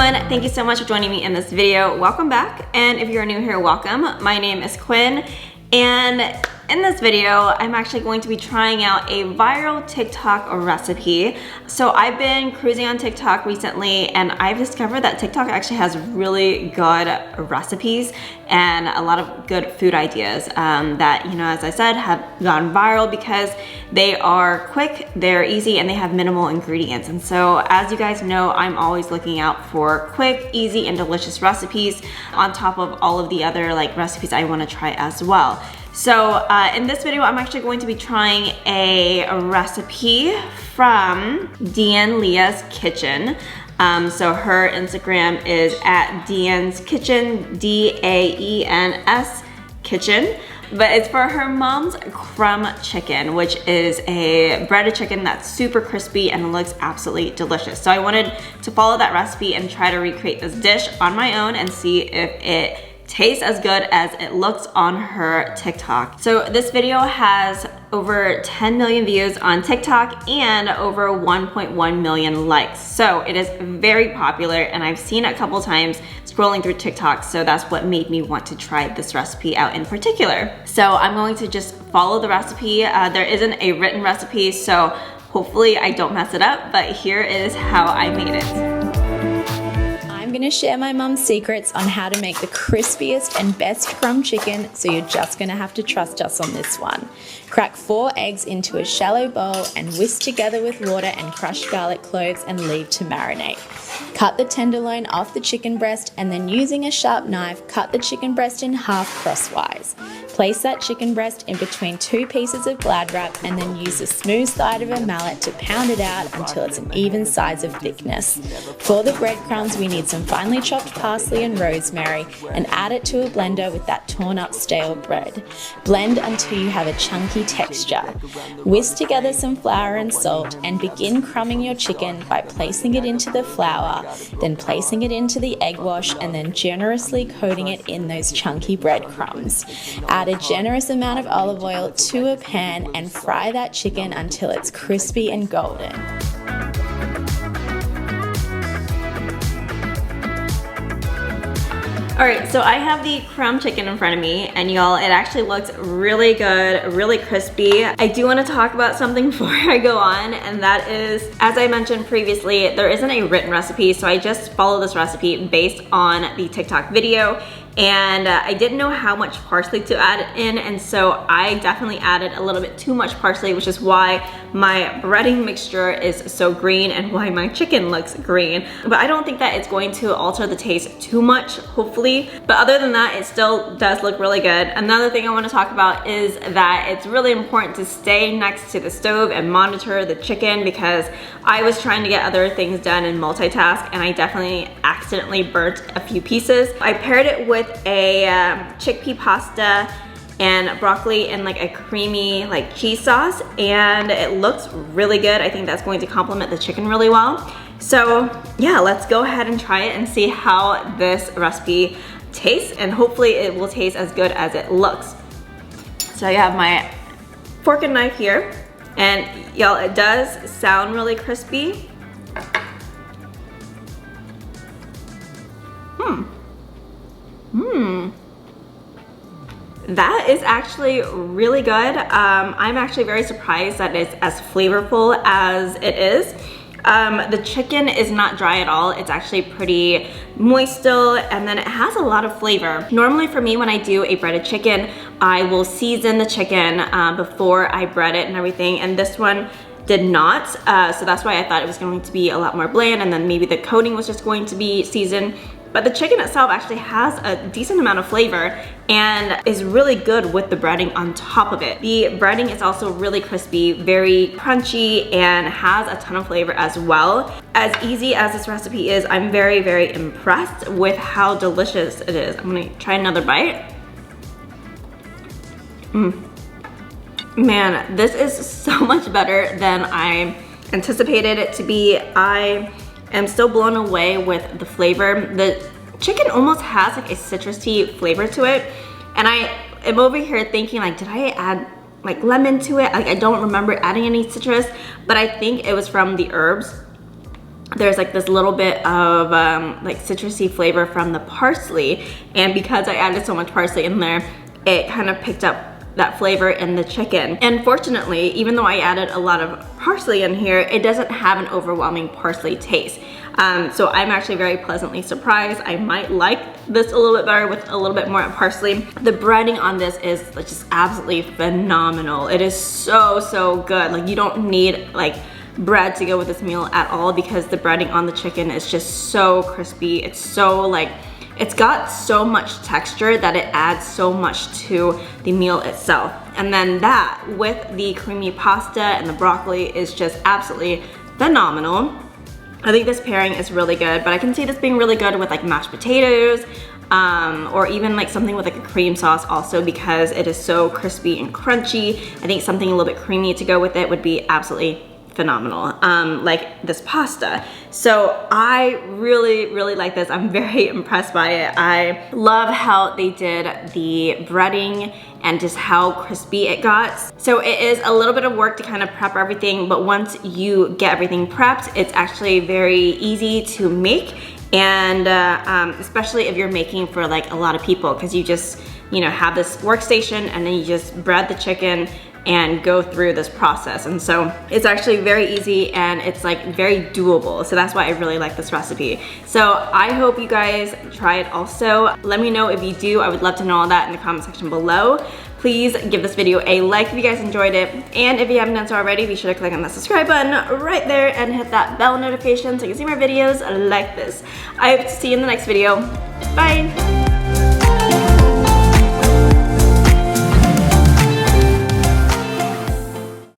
everyone, thank you so much for joining me in this video. Welcome back, and if you're new here, welcome. My name is Quinn, and in this video, I'm actually going to be trying out a viral TikTok recipe. So I've been cruising on TikTok recently, and I've discovered that TikTok actually has really good recipes and a lot of good food ideas that, you know, as I said, have gone viral because they are quick, they're easy, and they have minimal ingredients. And so as you guys know, I'm always looking out for quick, easy, and delicious recipes on top of all of the other recipes I want to try as well. So in this video, I'm actually going to be trying a recipe from Dean Leah's Kitchen. So her Instagram is at Dean's Kitchen, D-A-E-N-S Kitchen. But it's for her mom's crumb chicken, which is a breaded chicken that's super crispy and looks absolutely delicious. So I wanted to follow that recipe and try to recreate this dish on my own and see if it tastes as good as it looks on her TikTok. So this video has over 10 million views on TikTok and over 1.1 million likes. So it is very popular, and I've seen it a couple times scrolling through TikTok, so that's what made me want to try this recipe out in particular. So I'm going to just follow the recipe. There isn't a written recipe, so hopefully I don't mess it up, but here is how I made it. I'm gonna share my mum's secrets on how to make the crispiest and best crumb chicken, so you're just gonna have to trust us on this one. Crack 4 eggs into a shallow bowl and whisk together with water and crushed garlic cloves and leave to marinate. Cut the tenderloin off the chicken breast, and then using a sharp knife, cut the chicken breast in half crosswise. Place that chicken breast in between 2 pieces of Glad wrap, and then use the smooth side of a mallet to pound it out until it's an even size of thickness. For the breadcrumbs, we need some finely chopped parsley and rosemary, and add it to a blender with that torn up stale bread. Blend until you have a chunky texture. Whisk together some flour and salt, and begin crumbing your chicken by placing it into the flour, then placing it into the egg wash, and then generously coating it in those chunky breadcrumbs. Add a generous amount of olive oil to a pan and fry that chicken until it's crispy and golden. All right, so I have the crumb chicken in front of me, and y'all, it actually looks really good, really crispy. I do want to talk about something before I go on, and that is, as I mentioned previously, there isn't a written recipe, so I just follow this recipe based on the TikTok video. And I didn't know how much parsley to add in, and so I definitely added a little bit too much parsley, which is why my breading mixture is so green and why my chicken looks green. But I don't think that it's going to alter the taste too much, hopefully. But other than that, it still does look really good. Another thing I want to talk about is that it's really important to stay next to the stove and monitor the chicken, because I was trying to get other things done and multitask, and I definitely accidentally burnt a few pieces. I paired it with a chickpea pasta and broccoli and a creamy cheese sauce, and it looks really good. I think that's going to complement the chicken really well. So yeah, let's go ahead and try it and see how this recipe tastes, and hopefully it will taste as good as it looks. So I have my fork and knife here, and y'all, it does sound really crispy. That is actually really good. I'm actually very surprised that it's as flavorful as it is. The chicken is not dry at all. It's actually pretty moist still, and then it has a lot of flavor. Normally for me, when I do a breaded chicken, I will season the chicken before I bread it and everything, and this one did not, so that's why I thought it was going to be a lot more bland, and then maybe the coating was just going to be seasoned. But the chicken itself actually has a decent amount of flavor and is really good with the breading on top of it. The breading is also really crispy, very crunchy, and has a ton of flavor as well. As easy as this recipe is, I'm very, very impressed with how delicious it is. I'm gonna try another bite. Man, this is so much better than I anticipated it to be. I am still blown away with the flavor. The chicken almost has a citrusy flavor to it, and I am over here thinking did I add lemon to it? I don't remember adding any citrus, but I think it was from the herbs there's like this little bit of like citrusy flavor from the parsley, and because I added so much parsley in there, it kind of picked up that flavor in the chicken. And fortunately, even though I added a lot of parsley in here, it doesn't have an overwhelming parsley taste. So I'm actually very pleasantly surprised. I might like this a little bit better with a little bit more parsley. The breading on this is just absolutely phenomenal. It is so, so good. Like, you don't need like bread to go with this meal at all, because the breading on the chicken is just so crispy. It's so like, it's got so much texture that it adds so much to the meal itself. And then that with the creamy pasta and the broccoli is just absolutely phenomenal. I think this pairing is really good, but I can see this being really good with like mashed potatoes, or even like something with like a cream sauce also, because it is so crispy and crunchy. I think something a little bit creamy to go with it would be absolutely phenomenal, like this pasta. So I really, really like this. I'm very impressed by it. I love how they did the breading and just how crispy it got. So it is a little bit of work to kind of prep everything, but once you get everything prepped, it's actually very easy to make. And especially if you're making for like a lot of people, because you just, you know, have this workstation and then you just bread the chicken and go through this process. And so it's actually very easy and it's like very doable. So that's why I really like this recipe. So I hope you guys try it also. Let me know if you do. I would love to know all that in the comment section below. Please give this video a like if you guys enjoyed it. And if you haven't done so already, be sure to click on the subscribe button right there and hit that bell notification so you can see more videos like this. I hope to see you in the next video. Bye.